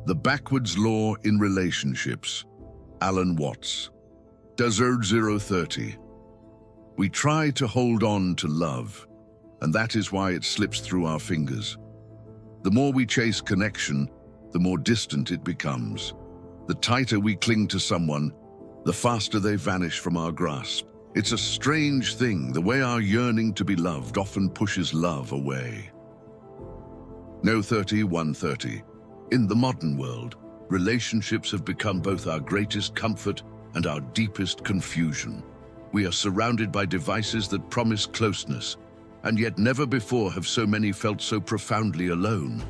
The backwards law in relationships. Alan Watts. Desert 030. We try to hold on to love, and that is why it slips through our fingers. The more we chase connection, the more distant it becomes. The tighter we cling to someone, the faster they vanish from our grasp. It's a strange thing, the way our yearning to be loved often pushes love away. No 130. In the modern world, relationships have become both our greatest comfort and our deepest confusion. We are surrounded by devices that promise closeness, and yet never before have so many felt so profoundly alone.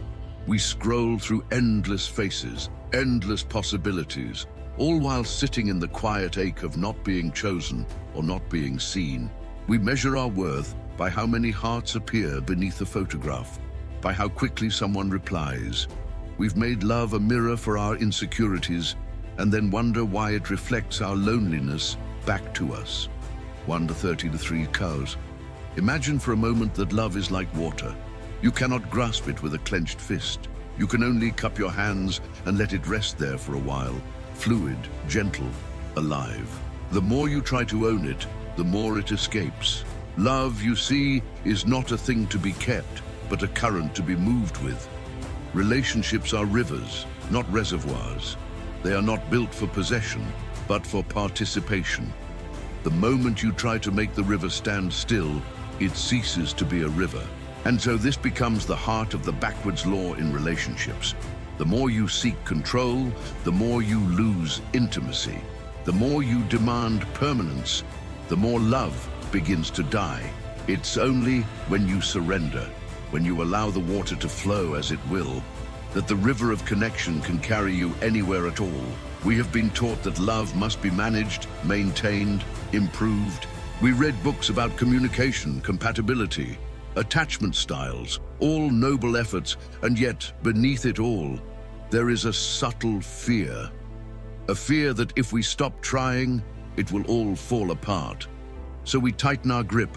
We scroll through endless faces, endless possibilities, all while sitting in the quiet ache of not being chosen or not being seen. We measure our worth by how many hearts appear beneath a photograph, by how quickly someone replies. We've made love a mirror for our insecurities and then wonder why it reflects our loneliness back to us. 1:30 cows. Imagine for a moment that love is like water. You cannot grasp it with a clenched fist. You can only cup your hands and let it rest there for a while, fluid, gentle, alive. The more you try to own it, the more it escapes. Love, you see, is not a thing to be kept, but a current to be moved with. Relationships are rivers, not reservoirs. They are not built for possession, but for participation. The moment you try to make the river stand still, it ceases to be a river. And so this becomes the heart of the backwards law in relationships. The more you seek control, the more you lose intimacy. The more you demand permanence, the more love begins to die. It's only when you surrender, when you allow the water to flow as it will, that the river of connection can carry you anywhere at all. We have been taught that love must be managed, maintained, improved. We read books about communication, compatibility, attachment styles, all noble efforts, and yet, beneath it all, there is a subtle fear. A fear that if we stop trying, it will all fall apart. So we tighten our grip,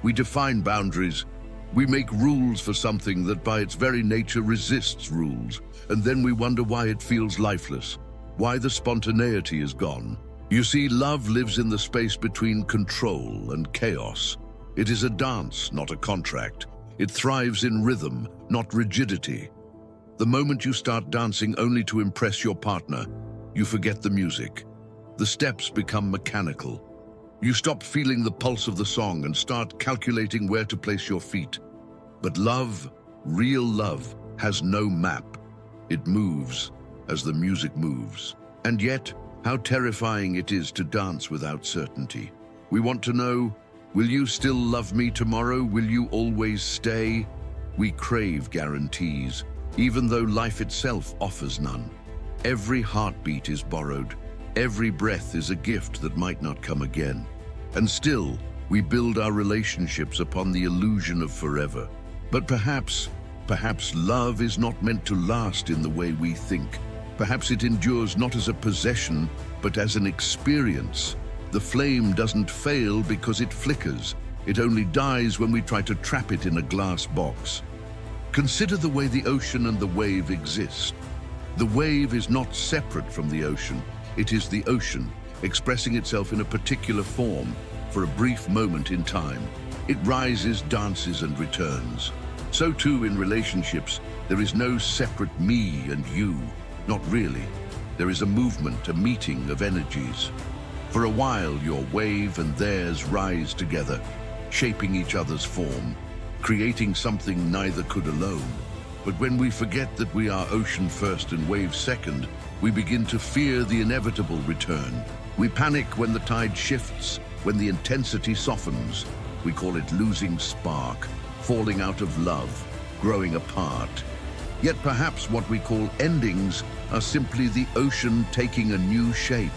we define boundaries, we make rules for something that by its very nature resists rules, and then we wonder why it feels lifeless, why the spontaneity is gone. You see, love lives in the space between control and chaos. It is a dance, not a contract. It thrives in rhythm, not rigidity. The moment you start dancing only to impress your partner, you forget the music. The steps become mechanical. You stop feeling the pulse of the song and start calculating where to place your feet. But love, real love, has no map. It moves as the music moves. And yet, how terrifying it is to dance without certainty. We want to know, will you still love me tomorrow? Will you always stay? We crave guarantees, even though life itself offers none. Every heartbeat is borrowed. Every breath is a gift that might not come again. And still, we build our relationships upon the illusion of forever. But perhaps love is not meant to last in the way we think. Perhaps it endures not as a possession, but as an experience. The flame doesn't fail because it flickers. It only dies when we try to trap it in a glass box. Consider the way the ocean and the wave exist. The wave is not separate from the ocean. It is the ocean, expressing itself in a particular form for a brief moment in time. It rises, dances, and returns. So too in relationships, there is no separate me and you. Not really. There is a movement, a meeting of energies. For a while, your wave and theirs rise together, shaping each other's form, creating something neither could alone. But when we forget that we are ocean first and wave second, we begin to fear the inevitable return. We panic when the tide shifts, when the intensity softens. We call it losing spark, falling out of love, growing apart. Yet perhaps what we call endings are simply the ocean taking a new shape.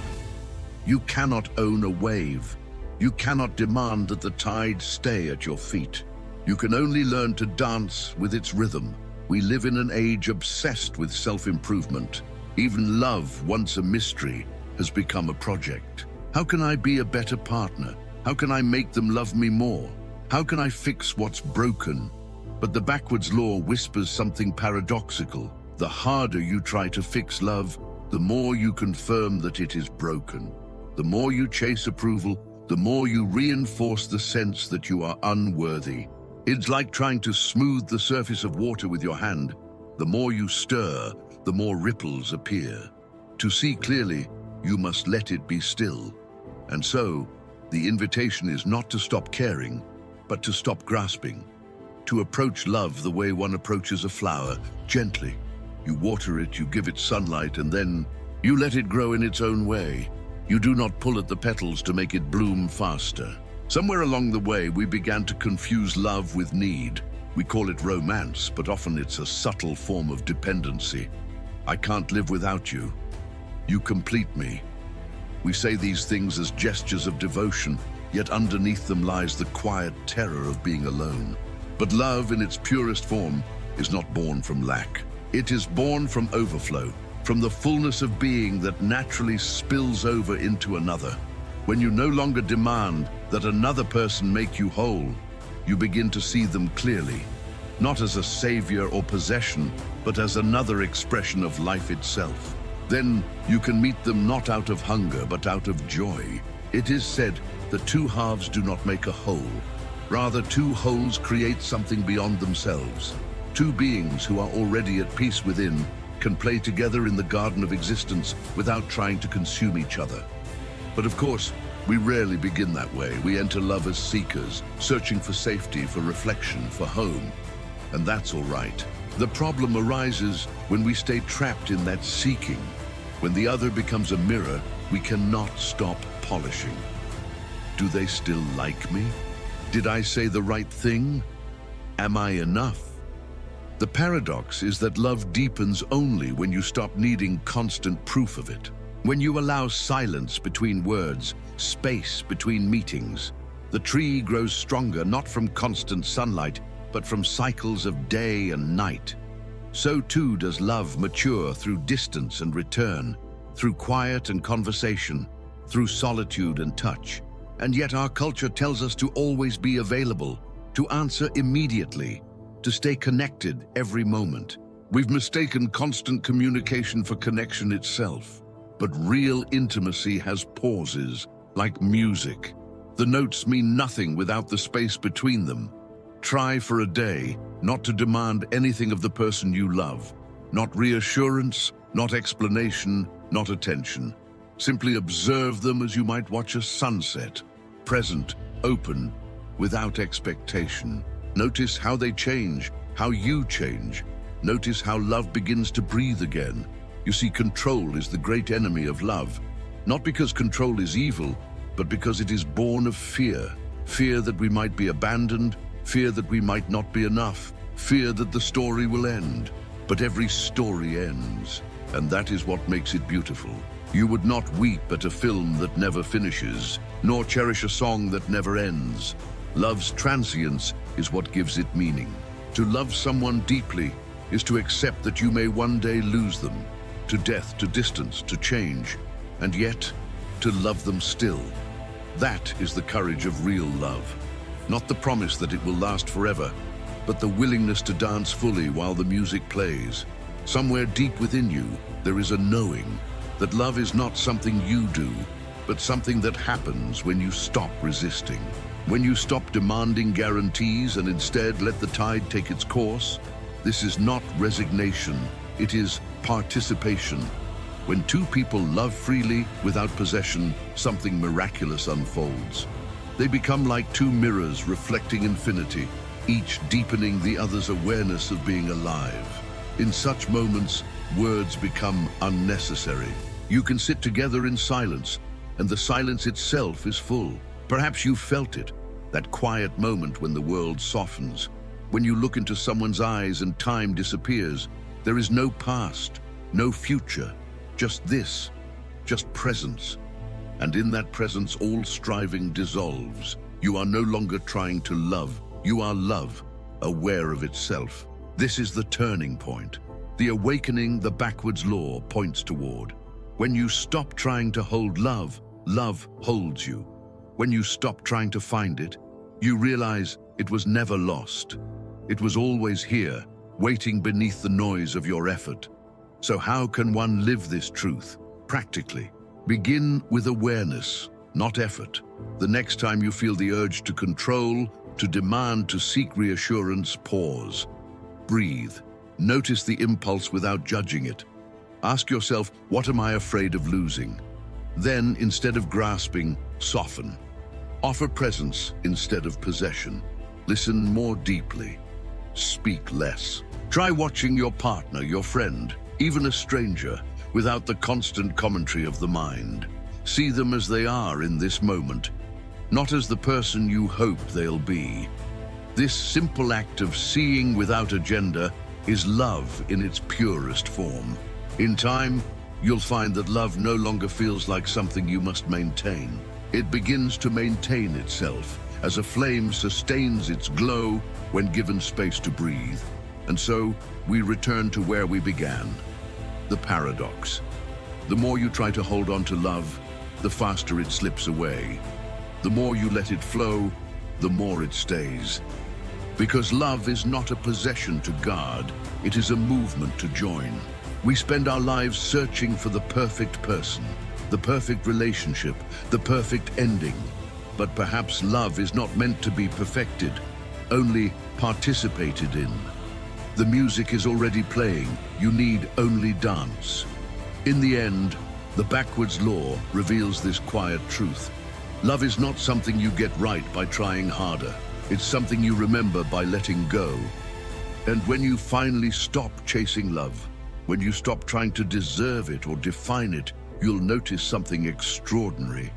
You cannot own a wave. You cannot demand that the tide stay at your feet. You can only learn to dance with its rhythm. We live in an age obsessed with self-improvement. Even love, once a mystery, has become a project. How can I be a better partner? How can I make them love me more? How can I fix what's broken? But the backwards law whispers something paradoxical. The harder you try to fix love, the more you confirm that it is broken. The more you chase approval, the more you reinforce the sense that you are unworthy. It's like trying to smooth the surface of water with your hand. The more you stir, the more ripples appear. To see clearly, you must let it be still. And so, the invitation is not to stop caring, but to stop grasping. To approach love the way one approaches a flower, gently. You water it, you give it sunlight, and then you let it grow in its own way. You do not pull at the petals to make it bloom faster. Somewhere along the way, we began to confuse love with need. We call it romance, but often it's a subtle form of dependency. I can't live without you. You complete me. We say these things as gestures of devotion, yet underneath them lies the quiet terror of being alone. But love, in its purest form, is not born from lack. It is born from overflow, from the fullness of being that naturally spills over into another. When you no longer demand that another person make you whole, you begin to see them clearly, not as a savior or possession, but as another expression of life itself. Then you can meet them not out of hunger, but out of joy. It is said that two halves do not make a whole. Rather, two wholes create something beyond themselves. Two beings who are already at peace within can play together in the garden of existence without trying to consume each other. But of course, we rarely begin that way. We enter love as seekers, searching for safety, for reflection, for home. And that's all right. The problem arises when we stay trapped in that seeking. When the other becomes a mirror, we cannot stop polishing. Do they still like me? Did I say the right thing? Am I enough? The paradox is that love deepens only when you stop needing constant proof of it. When you allow silence between words, space between meetings, the tree grows stronger not from constant sunlight, but from cycles of day and night. So too does love mature through distance and return, through quiet and conversation, through solitude and touch. And yet our culture tells us to always be available, to answer immediately, to stay connected every moment. We've mistaken constant communication for connection itself. But real intimacy has pauses, like music. The notes mean nothing without the space between them. Try for a day not to demand anything of the person you love. Not reassurance, not explanation, not attention. Simply observe them as you might watch a sunset, present, open, without expectation. Notice how they change, how you change. Notice how love begins to breathe again. You see, control is the great enemy of love. Not because control is evil, but because it is born of fear. Fear that we might be abandoned, fear that we might not be enough, fear that the story will end. But every story ends, and that is what makes it beautiful. You would not weep at a film that never finishes, nor cherish a song that never ends. Love's transience is what gives it meaning. To love someone deeply is to accept that you may one day lose them, to death, to distance, to change, and yet to love them still. That is the courage of real love. Not the promise that it will last forever, but the willingness to dance fully while the music plays. Somewhere deep within you, there is a knowing that love is not something you do, but something that happens when you stop resisting. When you stop demanding guarantees and instead let the tide take its course. This is not resignation, it is participation. When two people love freely without possession, something miraculous unfolds. They become like two mirrors reflecting infinity, each deepening the other's awareness of being alive. In such moments, words become unnecessary. You can sit together in silence, and the silence itself is full. Perhaps you felt it, that quiet moment when the world softens. When you look into someone's eyes and time disappears, there is no past, no future, just this, just presence. And in that presence, all striving dissolves. You are no longer trying to love, you are love, aware of itself. This is the turning point. The awakening the backwards law points toward. When you stop trying to hold love, love holds you. When you stop trying to find it, you realize it was never lost. It was always here, waiting beneath the noise of your effort. So how can one live this truth practically? Begin with awareness, not effort. The next time you feel the urge to control, to demand, to seek reassurance, pause. Breathe. Notice the impulse without judging it. Ask yourself, what am I afraid of losing? Then, instead of grasping, soften. Offer presence instead of possession. Listen more deeply. Speak less. Try watching your partner, your friend, even a stranger, without the constant commentary of the mind. See them as they are in this moment, not as the person you hope they'll be. This simple act of seeing without agenda is love in its purest form. In time, you'll find that love no longer feels like something you must maintain. It begins to maintain itself as a flame sustains its glow when given space to breathe. And so, we return to where we began. The paradox. The more you try to hold on to love, the faster it slips away. The more you let it flow, the more it stays. Because love is not a possession to guard, it is a movement to join. We spend our lives searching for the perfect person, the perfect relationship, the perfect ending. But perhaps love is not meant to be perfected, only participated in. The music is already playing, you need only dance. In the end, the backwards law reveals this quiet truth. Love is not something you get right by trying harder. It's something you remember by letting go. And when you finally stop chasing love, when you stop trying to deserve it or define it, you'll notice something extraordinary.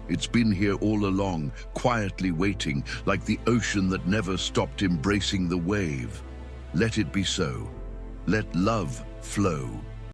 It's been here all along, quietly waiting, like the ocean that never stopped embracing the wave. Let it be so. Let love flow.